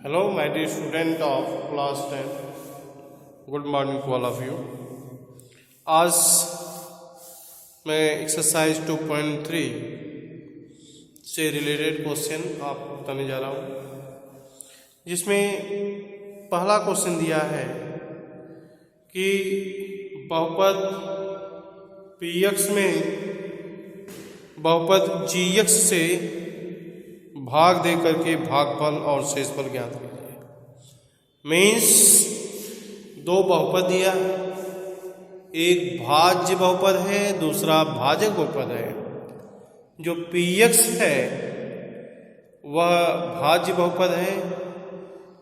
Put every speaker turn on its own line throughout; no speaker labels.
Hello, my dear student of class 10. Good morning to all of you. आज मैं exercise 2.3 से related question आपको बताने जा रहा हूँ, जिसमें पहला क्वेश्चन दिया है कि बहुपद px में बहुपद gx से भाग दे करके भागफल और शेषफल ज्ञात कीजिए। मीन्स दो बहुपद दिया, एक भाज्य बहुपद है, दूसरा भाजक बहुपद है। जो px है वह भाज्य बहुपद है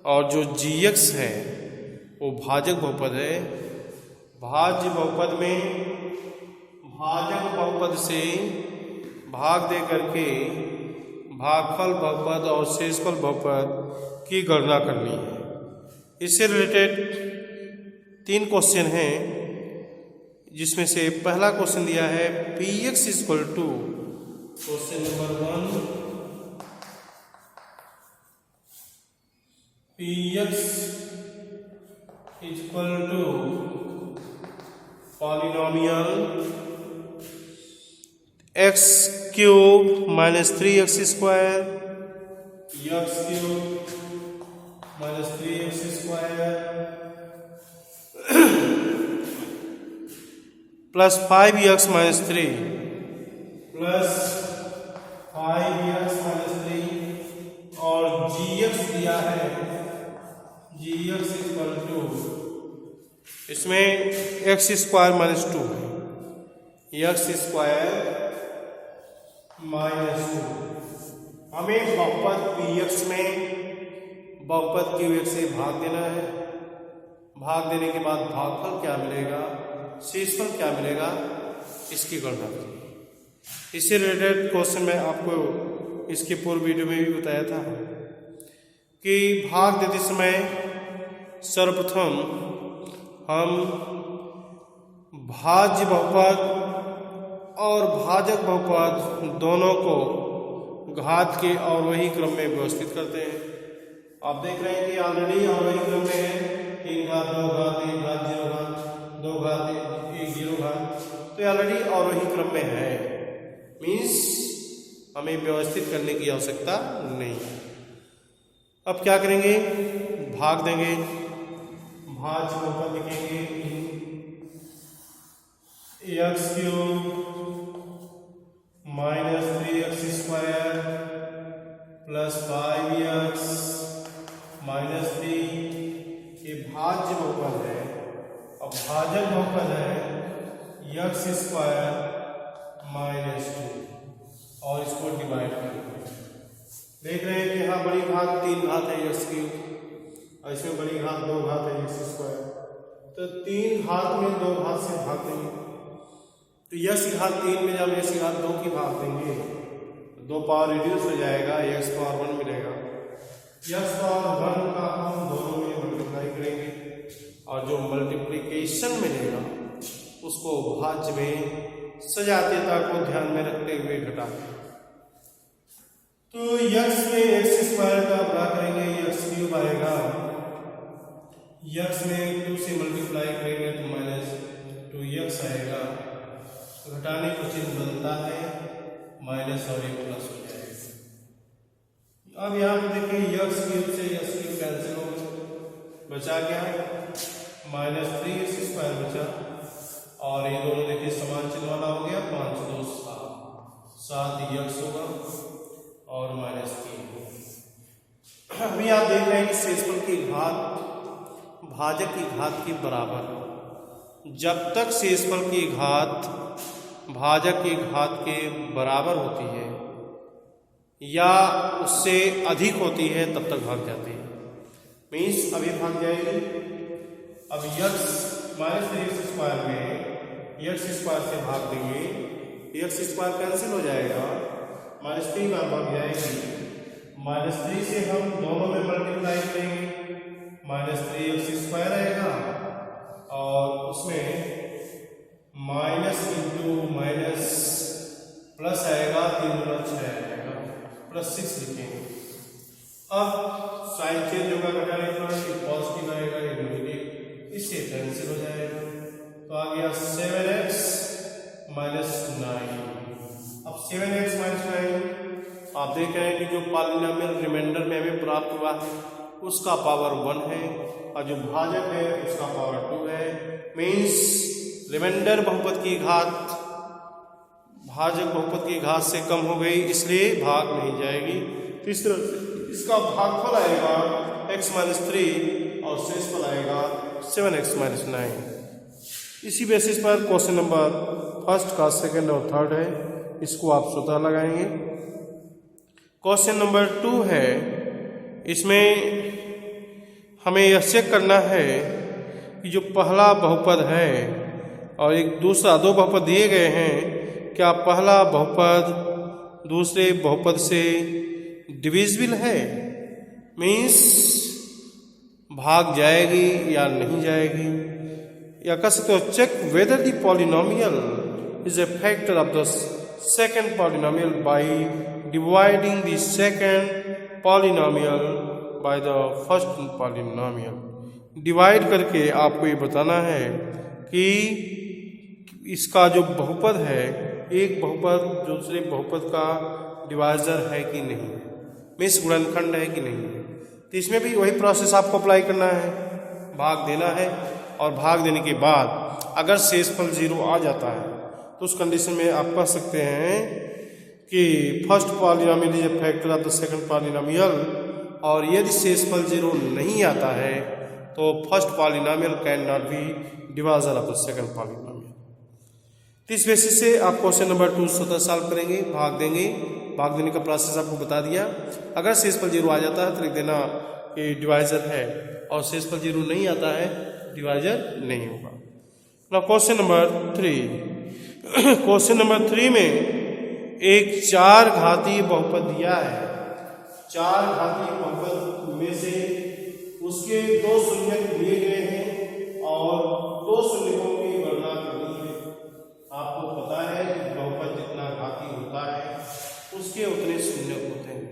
और जो gx है वो भाजक बहुपद है। भाज्य बहुपद में भाजक बहुपद से भाग दे करके भागफल बहुपद और शेषफल बहुपद की गणना करनी है। इससे रिलेटेड 3 क्वेश्चन हैं, जिसमें से पहला क्वेश्चन दिया है px equal to, question number 1, px equal to polynomial x cube minus 3x square, x cube minus 3x square plus 5x minus 3 plus 5x minus 3 और gx दिया है, gx इक्वल टू, इसमें x स्क्वायर माइनस 2 है, x square minus 2। हमें बहुपद px में बहुपद qx से भाग देना है। भाग देने के बाद भागफल क्या मिलेगा, शेषफल क्या मिलेगा, इसकी गणना करिए। इससे रिलेटेड क्वेश्चन मैं आपको इसके पूर्व वीडियो में भी बताया था कि भाग देते समय सर्वप्रथम हम भाज्य बहुपद और भाजक बहुपद दोनों को घात के अवरोही क्रम में व्यवस्थित करते हैं। आप देख रहे हैं कि ऑलरेडी अवरोही क्रम में है 3 घात 2 घात 1 घात 0 घात 2 घात 1 0 घात, तो ऑलरेडी अवरोही क्रम में है। मीन्स हमें व्यवस्थित करने की आवश्यकता नहीं है। अब क्या करेंगे, भाग देंगे, भाज्य बहुपद लिखेंगे x cube minus 3x square plus 5x minus 3, ये भाज्य बहुपद है। अब भाजक बहुपद है x स्क्वायर माइनस 2 और इसको डिवाइड करेंगे। देख रहे हैं कि यहाँ बड़ी घात 3 घात है x क्यूब और इसमें बड़ी घात 2 घात है x स्क्वायर, तो 3 घात में 2 घात से भाग देंगे, तो यश घात 3 में जब यश घात 2 की भाग देंगे तो 2 पावर रिड्यूस हो जाएगा, x पावर 1 मिलेगा। x पावर 1 का हम दोनों में मल्टीप्लाई करेंगे और जो मल्टीप्लिकेशन मिलेगा उसको भाज्य में सजातीयता को ध्यान में रखते हुए घटाएंगे। तो x में x स्क्वायर का बड़ा करेंगे, x क्यूब आएगा, x में 2 से मल्टीप्लाई करेंगे तो माइनस 2x आएगा, घटाने का चिन्ह बनता है माइनस और एक प्लस हो जाएगा। अब यहाँ पे देखिए x क्यूब से x क्यूब कैंसिल हो गया, बचा क्या माइनस 3x स्क्वायर बचा, और ये दोनों देखिए समान चिन्ह वाला हो गया, 5 2 7 x होगा और माइनस 3। अभी आप देख रहे हैं कि शेषफल की घात भाजक की घात के बराबर है। जब तक शेषफल की घात भाजक की घात के बराबर होती है या उससे अधिक होती है तब तक भाग जाती है। मीन्स अभी भाग जाएगी। अब x माइनस 3x स्क्वायर में x स्क्वायर से भाग देंगे, x स्क्वायर कैंसिल हो जाएगा, माइनस 3 बार भाग जाएगी, माइनस 3 से हम दोनों में मल्टीप्लाई करेंगे, माइनस 3x स्क्वायर आएगा और उसमें माइनस इंटू माइनस प्लस आएगा, 3 गुना 6 आएगा, प्लस 6 लिखेंगे। अब साइन चेंज होगा घटाने पर, ये पॉजिटिव आएगा, ये नेगेटिव, इससे कैंसिल हो जाएगा। तो आ गया 7x माइनस 9। अब 7x माइनस 9 आप देख रहे हैं कि जो पॉलिनोमियल रिमाइंडर में हमें प्राप्त हुआ है उसका पावर 1 है और जो भाजक है उसका पावर 2 है। मीन्स रिमाइंडर बहुपद की घात भाजक बहुपद की घात से कम हो गई, इसलिए भाग नहीं जाएगी। तो इस तरह से इसका भागफल आएगा x माइनस 3 और शेषफल आएगा 7x माइनस 9। इसी बेसिस पर क्वेश्चन नंबर फर्स्ट का सेकंड और थर्ड है, इसको आप स्वतः लगाएंगे। क्वेश्चन नंबर 2 है, इसमें हमें यह चेक करना है कि जो पहला बहुपद है और एक दूसरा दो बहुपद दिए गए हैं, क्या पहला बहुपद दूसरे बहुपद से डिविजिबल है, मीन्स भाग जाएगी या नहीं जाएगी। या कह सकते हो check whether the polynomial is a factor of the second polynomial by dividing the second polynomial by the first polynomial. Divide करके आपको ये बताना है कि इसका जो बहुपद है एक बहुपद दूसरे बहुपद का डिवाइजर है कि नहीं, मीन्स गुणनखंड है कि नहीं। तो इसमें भी वही प्रोसेस आपको अप्लाई करना है, भाग देना है और भाग देने के बाद अगर शेषफल 0 आ जाता है तो उस कंडीशन में आप कह सकते हैं कि first polynomial is a factor of the second polynomial, और यदि शेषफल 0 नहीं आता है तो first polynomial can not be divisor of the second polynomial. तो इस बेसिस से आप क्वेश्चन नंबर 2 स्वतः सॉल्व करेंगे, भाग देंगे। भाग देने का प्रोसेस आपको बता दिया। अगर शेषफल 0 आ जाता है तो लिख देना कि डिवाइजर है, और शेषफल 0 नहीं आता है डिवाइजर नहीं होगा। Now question number 3। Question number 3 में एक 4 घातीय बहुपद दिया है। 4 घातीय बहुपद में से उसके 2 शून्यक दिए गए हैं और 2 शून्यकों की गणना करनी है। आपको पता है कि बहुपद जितना घाती होता है उसके उतने शून्यक होते हैं।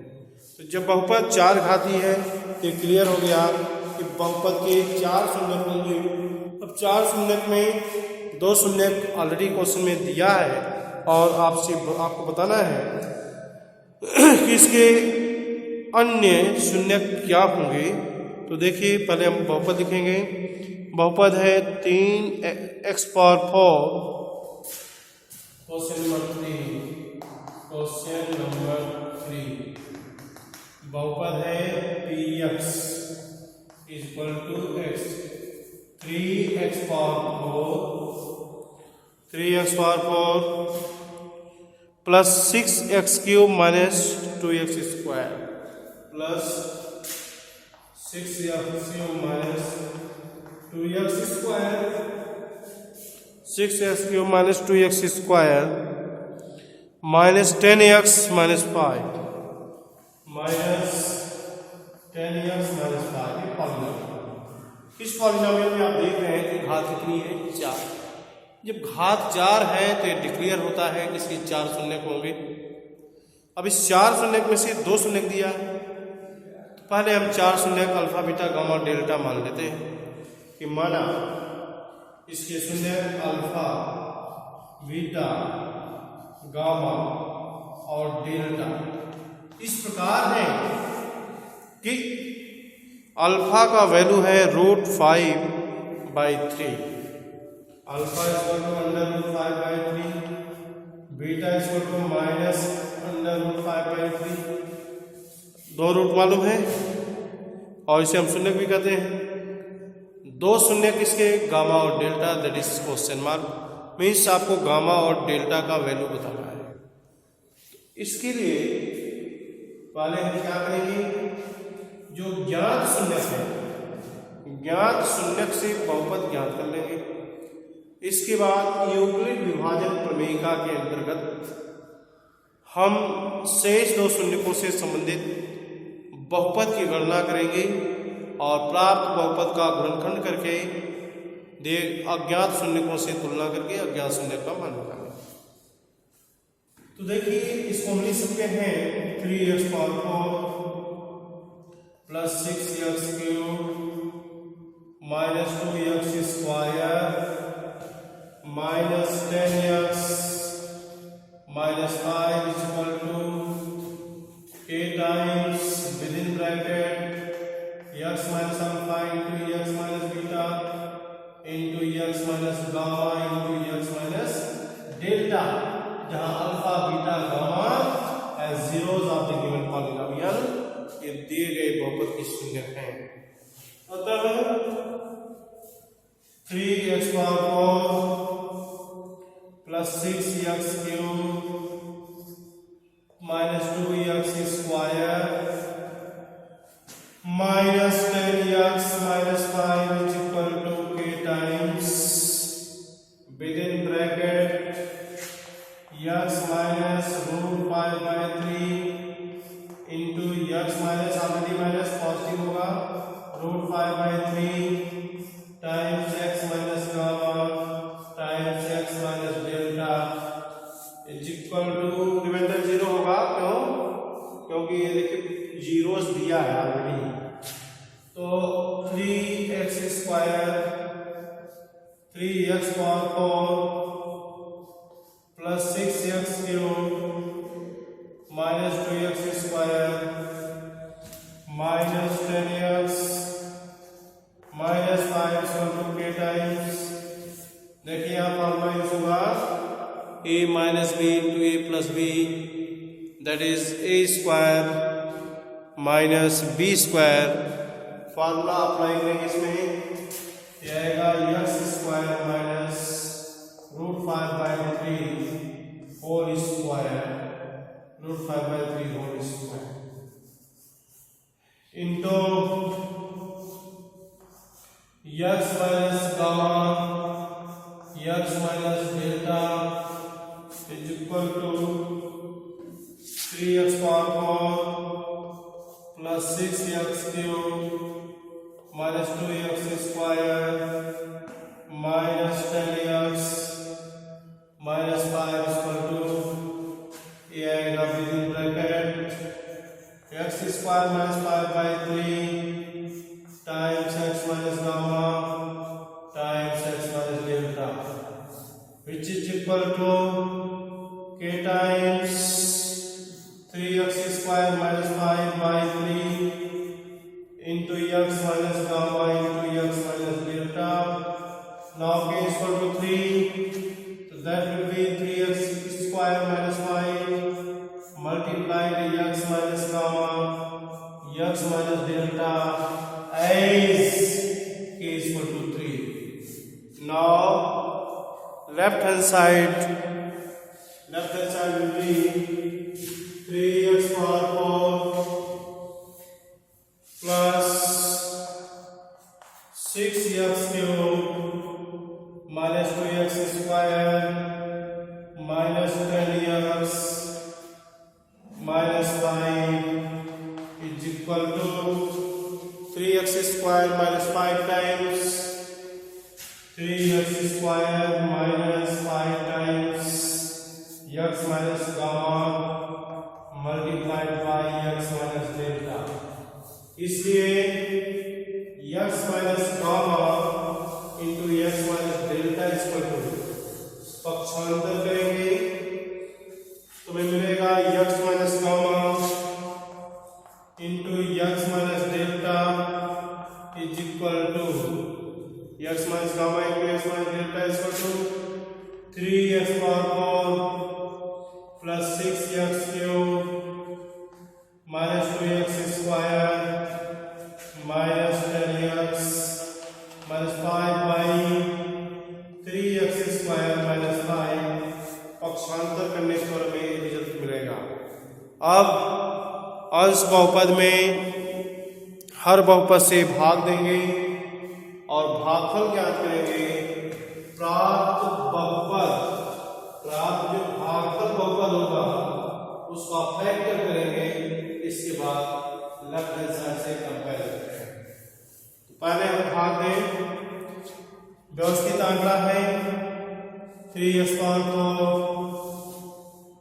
तो जब बहुपद 4 घाती है तो क्लियर हो गया कि बहुपद के 4 शून्यक होंगे। अब 4 शून्यक में 2 शून्यक ऑलरेडी क्वेश्चन में दिया है और आपको बताना है कि इसके अन्य शून्यक क्या होंगे। तो देखिए पहले हम बहुपद लिखेंगे। बहुपद है 3x पावर 4। क्वेश्चन नंबर 3 बहुपद है px equal to x 3x power 4 plus 6x cube minus 2x square plus 6x cube minus 2x square 6x cube minus 2x square minus 10x minus 5 minus 10x minus 5। ये polynomial, इस polynomial में आप देख रहे हैं कि घात कितनी है 4। जब घात 4 है तो ये डिक्लेयर होता है कि इसके 4 शून्यक होंगे। अब इस 4 शून्यक में से 2 शून्यक दिया है तो पहले हम 4 शून्यक अल्फा बीटा गामा डेल्टा मान लेते हैं कि माना इसके शून्यक अल्फा बीटा गामा और डेल्टा इस प्रकार है कि अल्फा का वैल्यू है √5/3, alpha equal to √5/3, beta equal to minus √5/3। 2 root मालूम है और इसे हम शून्यक भी कहते हैं। 2 शून्यक किसके, गामा और delta, that is question mark. Means आपको गामा और डेल्टा का वैल्यू बताना है। इसके लिए पहले हम क्या करेंगे, जो ज्ञात शून्यक है ज्ञात शून्यक से बहुपद ज्ञात कर लेंगे। इसके बाद यूक्लिड विभाजन प्रमेयिका के अंतर्गत हम शेष 2 शून्यकों से संबंधित बहुपद की गणना करेंगे और प्राप्त बहुपद का गुणनखंड करके अज्ञात शून्यकों से तुलना करके अज्ञात शून्य का मान निकालेंगे। तो देखिए इसको हम लिख सकते हैं 3x power plus 6x cube minus 2x square minus 10x minus 5 is equal to k times with in bracket x minus alpha into x minus beta into x minus gamma into x minus delta, जहां alpha beta gamma as zeros of the given polynomial ये दिए गए बहुपद की शून्य है। अतः 3x power 4 plus 6x cube minus 2x square minus 10x minus 5 is equal to k times with in bracket x minus root 5 by 3 into x minus already minus positive होगा root 5 by 3 times x minus gamma times x minus delta is equal to remainder zero होगा। क्यों? क्योंकि ये देखिए zeros दिया है already. तो 3x square 3x power 4 plus 6x cube minus 2x square minus 10x minus 5 equal to k times. देखिए यहाँ फॉर्मूला यूज होगा a minus b into a plus b, that is a square minus b square. Formula apply करेंगे इसमें, यह आएगा x square minus root 5 by 3 whole square root 5 by 3 whole square into x minus gamma x minus delta is equal to 3x power 4 plus 6x cube minus 2x square minus 10x minus 5 equal to ये आएगा with in bracket x square minus 5 by 3 times x minus gamma times x minus delta which is equal to k times 3x square minus 5 by 3 into x minus gamma into x minus delta. Now k is equal to 3, so that will be 3x square minus 5 multiplied x minus gamma x minus delta as k is equal to 3. Now left hand side will be 3x power 4 plus 6x cube minus 2x square minus 10x minus 5 is equal to 3x square minus 5 times 3x square minus 5 times x minus gamma multiplied by x minus delta। इसलिए x minus gamma into x minus delta is equal to पक्षांतर करेंगे तो हमें मिलेगा x minus gamma into x minus delta is equal to x minus gamma into x minus delta is equal to 3x power 4 plus 6x cube minus 2x square minus 10x minus 5 by 3x square minus 5 पक्षांतर करने पर हमें result मिलेगा। अब अंश बहुपद में हर बहुपद से भाग देंगे और भागफल ज्ञात करेंगे। प्राप्त जो भागफल बहुपद होगा उसका फैक्टर करेंगे, इसके बाद लेफ्ट हैंड साइड से कंपेयर करेंगे। तो पहले हम भाग दें, व्यवस्थित आंकड़ा है 3x power 4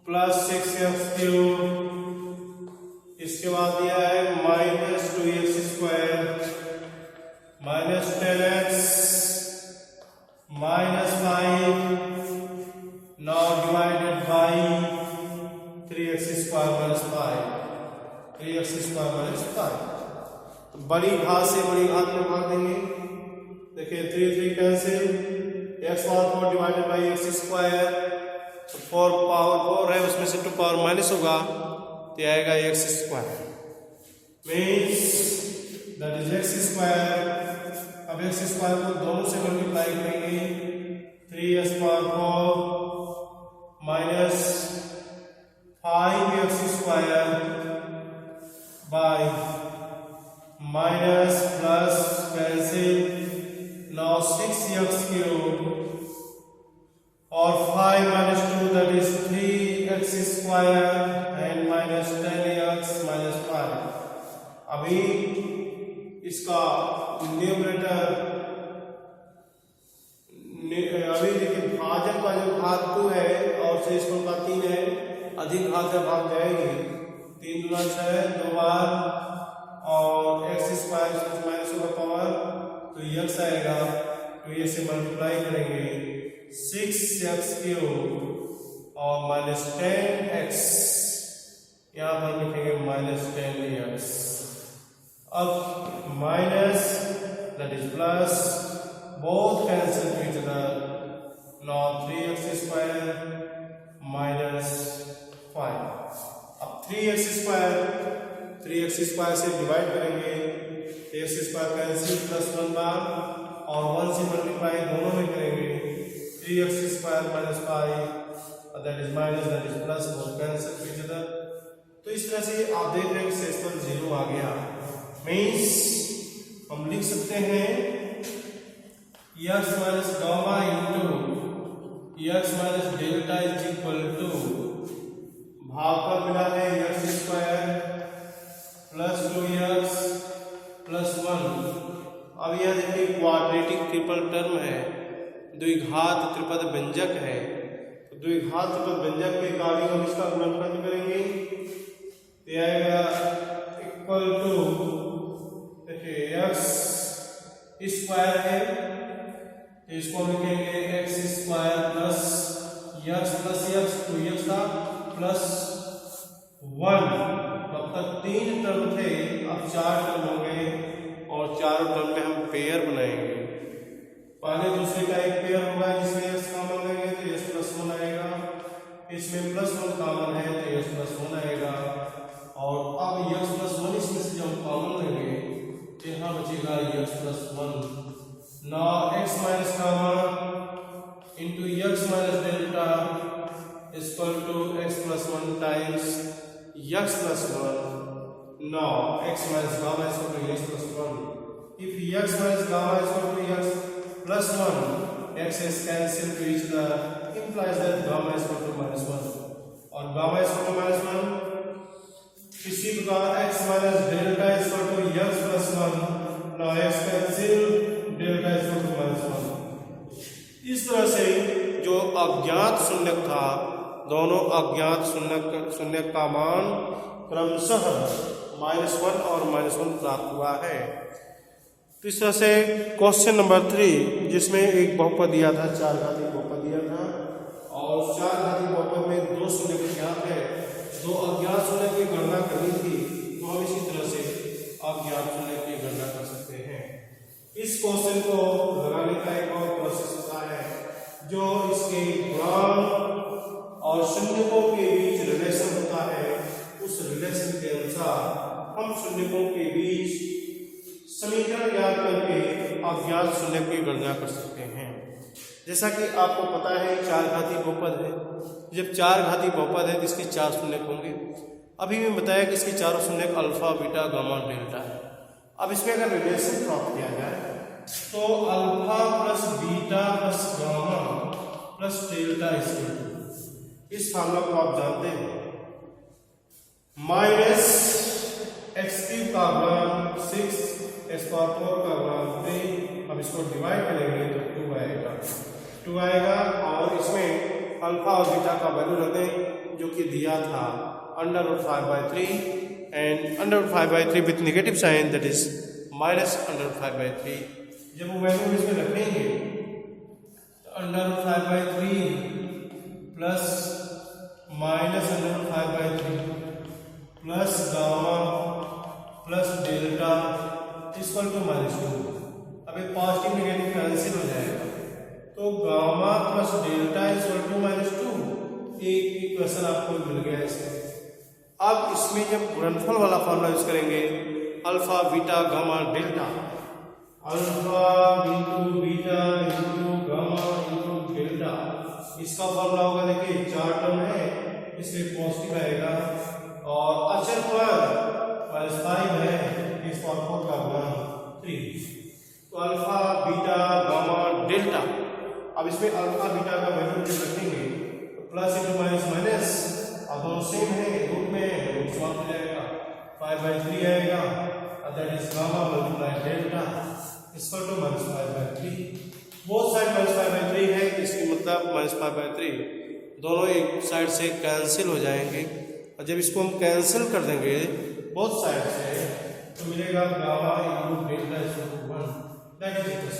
plus 6x cube, इसके बाद दिया है minus 2x square minus 10x minus 5 now divided by 3x square minus 5 3x square minus 5। तो बड़ी घात से बड़ी घात में भाग देंगे। देखिए 3 3 cancel, x power 4 divided by x square, 4 power 4 है उसमें से 2 पावर माइनस होगा तो आएगा x square means that is x square. अब x स्क्वायर को दोनों से मल्टीप्लाई करेंगे 3x power 4 minus 5x square by minus plus cancel now 6x cube और 5 minus 2 that is 3x square and minus 10x minus 5। अभी इसका numerator अभी देखिए भाजक का जो घात 2 है और शेषफल का 3 है, अधिक घात से भाग जाएंगे 3 गुना 6 2 बार और x स्क्वायर माइनस का पावर तो x आएगा तो ये से मल्टीप्लाई करेंगे 6x क्यूब और माइनस 10x यहाँ पर लिखेंगे माइनस 10x। अब minus that is plus both cancel two each other now 3x square minus 5। अब 3x स्क्वायर से डिवाइड करेंगे x स्क्वायर कैंसिल प्लस 1 बार और 1 से मल्टीप्लाई दोनों में करेंगे 3x square minus 5 that is minus that is plus both cancel two each other. तो इस तरह से आप देख रहे हैं शेषफल 0 आ गया मीन्स हम लिख सकते हैं x minus gamma into x minus delta is equal to भाग पर मिला है x square plus 2x plus 1। अब यह देखिए क्वाड्रेटिक ट्रिपल टर्म है, द्विघात त्रिपद व्यंजक है तो द्विघात त्रिपद व्यंजक के अकॉर्डिंग हम इसका गुणनफल करेंगे तो आएगा इक्वल टू देखिए x स्क्वायर है तो इसको लिखेंगे x square plus x 2x का प्लस 1। अब तक 3 टर्म थे अब 4 टर्म हो गए और चारों टर्म में हम पेयर बनाएंगे। पहले दूसरे का एक पेयर होगा जिसमें x कॉमन लेंगे तो x प्लस 1 आएगा, इसमें प्लस 1 कॉमन है तो x प्लस 1 आएगा और अब x प्लस 1 इसमें से जब कॉमन लेंगे तो यहाँ बचेगा x plus 1। now x minus common into x minus delta equal to x plus 1 times x plus 1। now x minus gamma is equal to x plus 1. If x minus gamma is equal to x plus 1, x is cancelled to each other, implies that gamma is equal to minus 1 और gamma is equal to minus 1। इसी प्रकार x minus delta is equal to x plus 1, now x cancel delta is equal to minus 1। इस तरह से जो अज्ञात शून्यक था दोनों अज्ञात शून्यक का मान क्रमशः -1 और -1 प्राप्त हुआ है। तो इस तरह से क्वेश्चन नंबर 3 जिसमें एक बहुपद दिया था 4 घाती बहुपद दिया था और 4 घाती बहुपद में 2 शून्य ज्ञात है, 2 अज्ञात शून्य की गणना करनी थी तो हम इसी तरह से अज्ञात शून्य की गणना कर सकते हैं। इस क्वेश्चन को लगाने का एक और प्रोसेस होता है जो इसके गुणांक और शून्यकों के बीच रिलेशन होता है, उस रिलेशन के अनुसार हम शून्यकों के बीच समीकरण ज्ञात करके अज्ञात शून्य की गणना कर सकते हैं। जैसा कि आपको पता है 4 घाती बहुपद है, जब 4 घाती बहुपद है तो इसके 4 शून्यक होंगे। अभी मैं बताया कि इसके चारों शून्यक अल्फा बीटा गामा डेल्टा है। अब इसमें अगर रिलेशन प्राप्त किया जाए तो alpha plus beta plus gamma plus delta इस फार्मूला को आप जानते हैं माइनस एक्स क्यूब का गुणन 6 एक्स पावर 4 का गुणन 3। अब इसको डिवाइड करेंगे तो 2 आएगा और इसमें अल्फा और बीटा का वैल्यू रख दें जो कि दिया था √5/3 and √5/3 with negative sign that is minus √5/3। जब वो वैल्यू इसमें रखेंगे तो √5/3 plus minus √5/3 plus gamma plus delta equal to -2। अब ये पॉजिटिव नेगेटिव कैंसिल हो जाएगा, तो gamma plus delta equal to -2। एक इक्वेशन आपको मिल गया इसमें। अब इसमें जब गुणनफल वाला फॉर्मूला यूज करेंगे, alpha beta gamma delta, alpha into beta into gamma into delta, इसका फॉर्मूला होगा, देखिए 4 टर्म है, इसमें पॉजिटिव आएगा और अचर पर -5 है, इस पर 4 का गुणा 3। तो अल्फा बीटा गामा डेल्टा, अब इसमें अल्फा बीटा का वैल्यू जब रखेंगे तो प्लस इंटू माइनस माइनस, और दोनों सेम है, रूट में रूट सॉल्व हो जाएगा, 5/3 आएगा, that is gamma multiply delta equal to -5/3। Both side -5/3 है, इसकी मतलब -5/3 दोनों एक साइड से कैंसिल हो जाएंगे, और जब इसको हम कैंसिल कर देंगे बोथ साइड से तो मिलेगा gamma into delta equal to 1, that is equal to.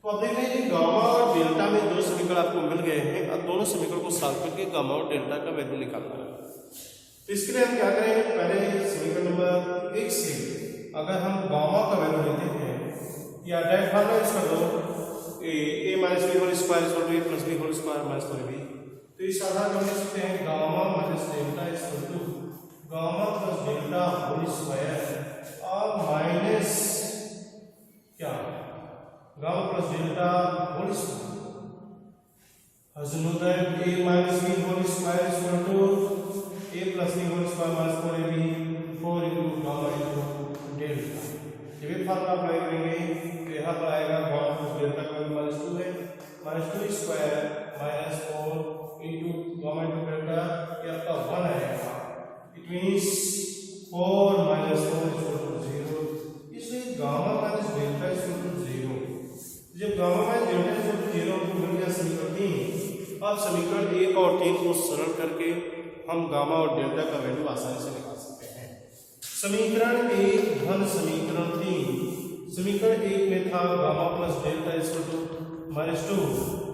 तो अब देख लीजिए गामा और डेल्टा में दो समीकरण आपको मिल गए हैं, अब दोनों समीकरण को सॉल्व करके गामा और डेल्टा का वैल्यू निकालना है। तो इसके लिए हम क्या करेंगे, पहले समीकरण नंबर 1 से अगर हम गामा का वैल्यू लेते हैं या डायरेक्ट फार्मूला यूज कर दो, a minus B whole square equal to a plus B whole square minus 4b, तो इस आधार पर लिख सकते हैं gamma minus delta equal to gamma plus delta whole square और माइनस क्या gamma plus delta whole square, as you know that a minus b whole square is equal to a plus b whole square minus 4ab 4 into gamma into delta। जब ये formula apply करेंगे तो यहाँ पर आएगा gamma plus delta का value -2 है, -2 square minus 4 into gamma into delta, ये आपका 1 आएगा। It means 4 minus 4 is equal to 0, इसलिए gamma minus delta is equal to 0। जब gamma minus delta is equal to 0 तो मिल गया समीकरण 3। अब समीकरण 1 और 3 को सरल करके हम गामा और डेल्टा का वैल्यू आसानी से निकाल सकते हैं। समीकरण 1 धन समीकरण 3, समीकरण 1 में था gamma plus delta equal to -2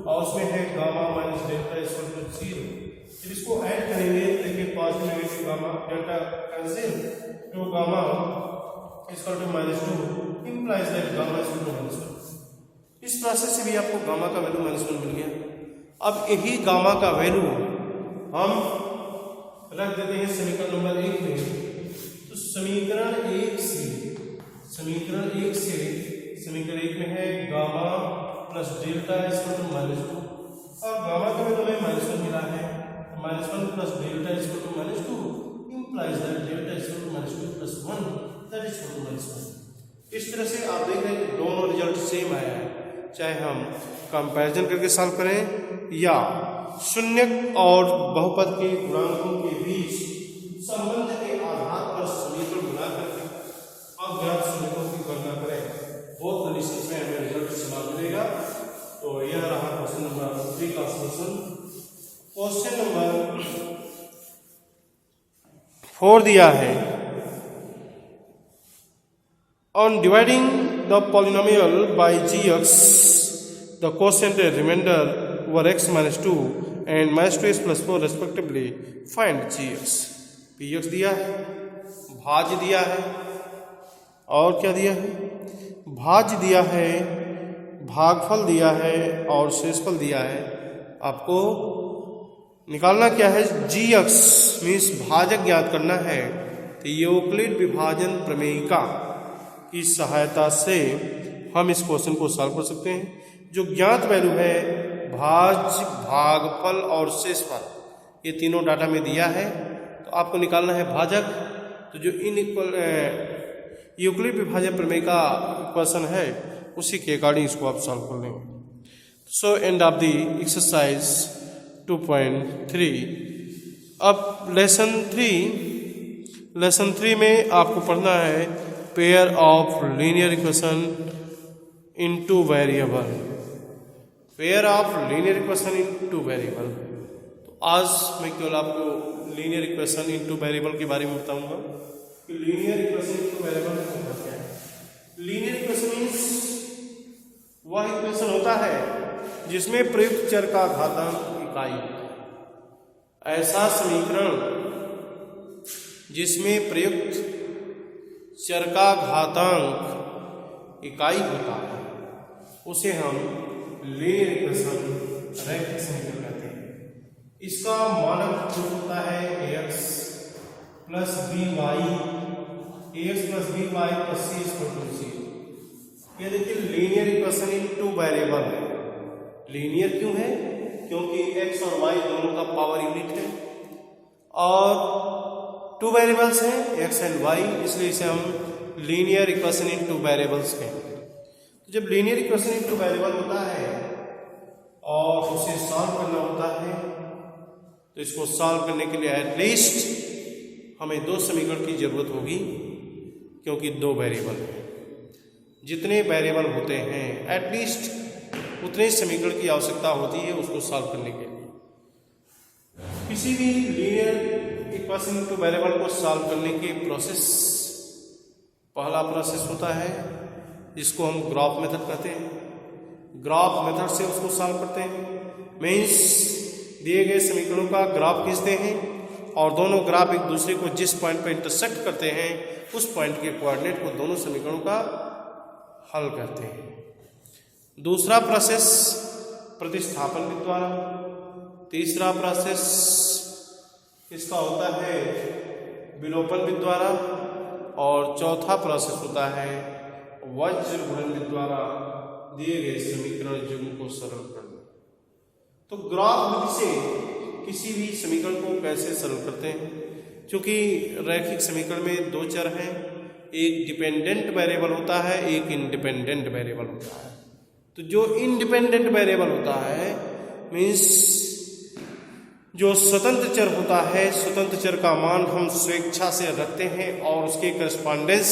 और उसमें है gamma minus delta equal to 0। जब इसको ऐड करेंगे देखिए positive negative gamma delta cancel, तो gamma equal to -2 implies that gamma equal to -1। इस प्रोसेस से भी आपको गामा का वैल्यू -1 मिल गया। अब यही गामा का वैल्यू हम रख देते हैं समीकरण नंबर 1 में, तो समीकरण 1 से समीकरण 1 में है gamma plus delta equal to -2 और गामा का वैल्यू हमें -1 मिला है, -1 plus delta equal to -2 implies that delta equal to -2 plus 1 that is equal to -1। इस तरह से आप देख रहे हैं कि दोनों रिजल्ट सेम आया है, चाहे हम कंपैरिजन करके सॉल्व करें या शून्यक और बहुपद के गुणांकों के बीच संबंध के आधार पर समीकरण बना करके अज्ञात शून्यकों की गणना करें, बहुत कंडीशन में हमें रिजल्ट समान मिलेगा। तो यह रहा क्वेश्चन नंबर 3 का सॉल्यूशन। क्वेश्चन नंबर 4 दिया है, on dividing the polynomial by gx, the quotient and remainder over x minus 2 and minus 2x plus 4 respectively, find gx। px दिया है, भाज्य दिया है, और क्या दिया है, भाज्य दिया है, भागफल दिया है और शेषफल दिया है। आपको निकालना क्या है, gx मीन्स भाजक ज्ञात करना है। तो यूक्लिड विभाजन प्रमेयिका की सहायता से हम इस क्वेश्चन को सॉल्व कर सकते हैं। जो ज्ञात वैल्यू है भाज्य, भागफल और शेषफल, ये तीनों डाटा में दिया है, तो आपको निकालना है भाजक। तो जो इनइक्वल यूक्लिड विभाजन प्रमेय का क्वेश्चन है उसी के अकॉर्डिंग इसको आप सॉल्व कर लेंगे। So end of the exercise 2.3। अब लेसन 3 में आपको पढ़ना है pair of linear equation into variable, pair of linear equation into variable. तो आज मैं केवल आपको लीनियर इक्वेशन इनटू वेरिएबल के बारे में बताऊंगा कि लीनियर इक्वेशन इनटू वेरिएबल क्या है। वाला इक्वेशन होता है जिसमें प्रयुक्त चर का घातांक इकाई होता है। ऐसा समीकरण जिसमें प्रयुक्त चर का घातांक इकाई होता है उसे हम लीनियर इक्वेशन रैखिक समीकरण कहते हैं। इसका मानक रूप होता है ax plus B Y plus C equal to 0। ये देखिए linear equation in two variable है। लीनियर क्यों है? क्योंकि x और y दोनों का पावर यूनिट है और टू वेरिएबल्स हैं x एंड y, इसलिए इसे हम linear equation in two variables कहेंगे। तो जब linear equation in two variable होता है और उसे सॉल्व करना होता है तो इसको सॉल्व करने के लिए एटलीस्ट हमें दो समीकरण की जरूरत होगी, क्योंकि दो वेरिएबल हैं। जितने वेरिएबल होते हैं एटलीस्ट उतने समीकरण की आवश्यकता होती है उसको सॉल्व करने के लिए। किसी भी लीनियर इक्वेशन टू वेरिएबल को सॉल्व करने के प्रोसेस, पहला प्रोसेस होता है जिसको हम ग्राफ मेथड कहते हैं। ग्राफ मेथड से उसको सॉल्व करते हैं। मीन्स दिए गए समीकरणों का ग्राफ खींचते हैं और दोनों ग्राफ एक दूसरे को जिस पॉइंट पर इंटरसेक्ट करते हैं उस पॉइंट के कोऑर्डिनेट को दोनों समीकरणों का हल करते हैं। दूसरा प्रोसेस प्रतिस्थापन के द्वारा। तीसरा प्रोसेस इसका होता है विलोपन के द्वारा और चौथा प्रोसेस होता है वज्र गुणन के द्वारा दिए गए समीकरण युग्म को सरल करना। तो ग्राफ विधि से किसी भी समीकरण को कैसे सरल करते हैं? क्योंकि रैखिक समीकरण में दो चर हैं, एक डिपेंडेंट वेरिएबल होता है, एक इंडिपेंडेंट वेरिएबल होता है। तो जो इंडिपेंडेंट वेरिएबल होता है मीन्स जो स्वतंत्र चर होता है, स्वतंत्र चर का मान हम स्वेच्छा से रखते हैं और उसके करस्पॉन्डेंस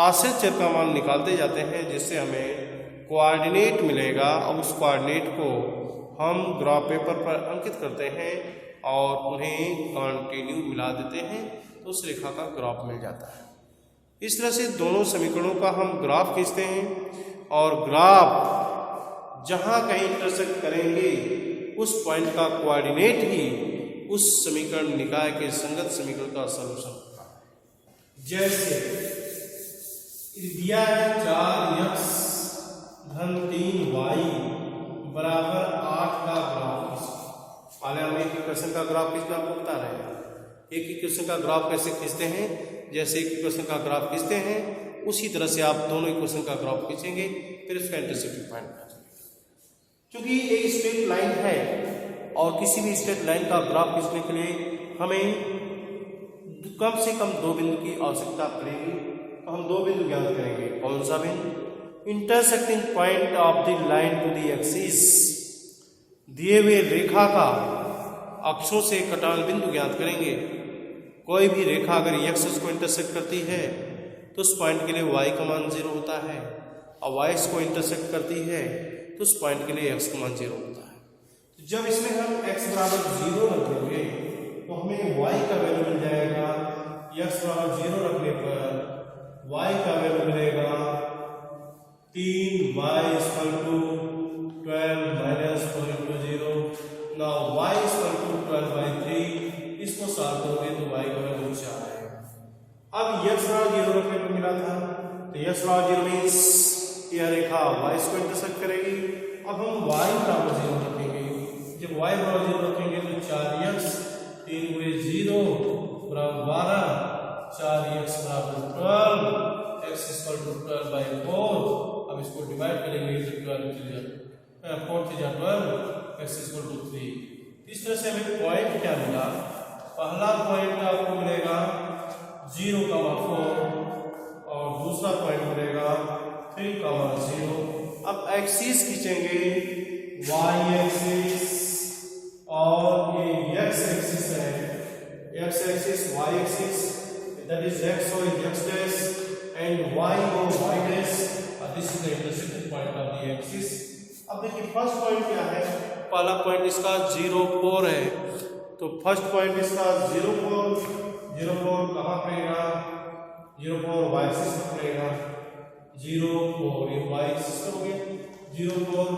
आश्रित चर का मान निकालते जाते हैं, जिससे हमें कोऑर्डिनेट मिलेगा और उस कोऑर्डिनेट को हम ग्राफ पेपर पर अंकित करते हैं और उन्हें कंटिन्यू मिला देते हैं तो उस रेखा का ग्राफ मिल जाता है। इस तरह से दोनों समीकरणों का हम ग्राफ खींचते हैं और ग्राफ जहां कहीं इंटरसेक्ट करेंगे उस पॉइंट का कोऑर्डिनेट ही उस समीकरण निकाय के संगत समीकरण का सॉल्यूशन होता है। जैसे दिया है 4x धन 3y बराबर 8 का ग्राफ। पहले हम एक इक्वेशन का ग्राफ खींचना आपको बता रहे हैं। एक इक्वेशन का ग्राफ कैसे खींचते हैं? जैसे एक इक्वेशन का ग्राफ खींचते हैं उसी तरह से आप दोनों इक्वेशन का ग्राफ खींचेंगे, फिर उसका इंटरसेक्टिंग पॉइंट निकालेंगे। क्योंकि एक स्ट्रेट लाइन है और किसी भी स्ट्रेट लाइन का ग्राफ खींचने के लिए हमें कम से कम दो बिंदु की आवश्यकता पड़ेगी। तो हम दो बिंदु ज्ञात करेंगे। कौन सा बिंदु? Intersecting point of the line to the axis. दिए हुए रेखा का अक्षों से कटान बिंदु ज्ञात करेंगे। कोई भी रेखा अगर एक्सिस को इंटरसेक्ट करती है तो उस पॉइंट के लिए y का मान 0 होता है और y को इंटरसेक्ट करती है तो उस पॉइंट के लिए x का मान 0 होता है। तो जब इसमें हम x बराबर 0 रखेंगे तो हमें y का वैल्यू मिल जाएगा। x बराबर 0 रखने पर y का वैल्यू मिलेगा 3y equal to 12 minus 4 into 0। Now y equal to 12/3। इसको सॉल्व करोगे तो y का वैल्यू 4 आएगा। अब x बराबर 0 रखने पर मिला था तो x बराबर 0 मीन्स यह रेखा y को इंटरसेक्ट करेगी। अब हम y बराबर 0 रखेंगे। जब y बराबर 0 रखेंगे तो 4x 3 गुणे 0 बराबर 12, 4x बराबर 12, x इक्वल टू 12/4। अब इसको डिवाइड करेंगे तो 4 3 12, x इक्वल टू 3। इस तरह से हमें पॉइंट क्या मिला? पहला पॉइंट आपको मिलेगा 0,4 और दूसरा पॉइंट मिलेगा 3,0। अब एक्सिस खींचेंगे, y एक्सिस और ये x एक्सिस है। x axis y axis that is x और x डैश एंड y और y dash. This is the intersecting point of the axis. अब देखिए फर्स्ट पॉइंट क्या है? पहला पॉइंट इसका 0,4 है तो फर्स्ट पॉइंट इसका 0,4 कहाँ पड़ेगा? 0,4 y एक्सिस पर पड़ेगा। 0,4 ये y एक्सिस पर हो गया। 04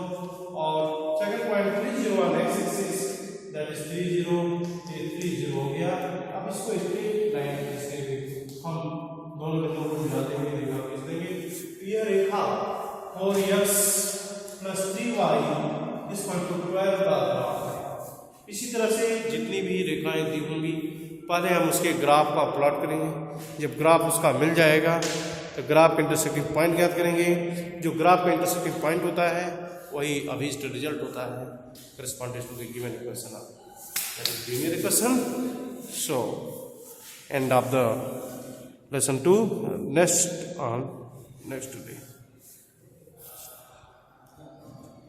और second point 30 on x axis that is 30 ये 30 हो गया। अब इसको स्ट्रेट लाइन खींचेंगे हम, दोनों बिंदुओं को मिला देंगे, रेखा खींच देंगे। यह रेखा 4x + 3y इस पॉइंट को 12 का ग्राफ है। इसी तरह से जितनी भी रेखाएं दी होंगी पहले हम उसके ग्राफ का प्लॉट करेंगे। जब ग्राफ उसका मिल जाएगा तो ग्राफ का इंटरसेक्टिंग पॉइंट ज्ञात करेंगे। जो ग्राफ का इंटरसेक्टिंग पॉइंट होता है वही अभीष्ट रिजल्ट होता है corresponding to the given equation of that is linear equation. So end of the lesson 2 next day.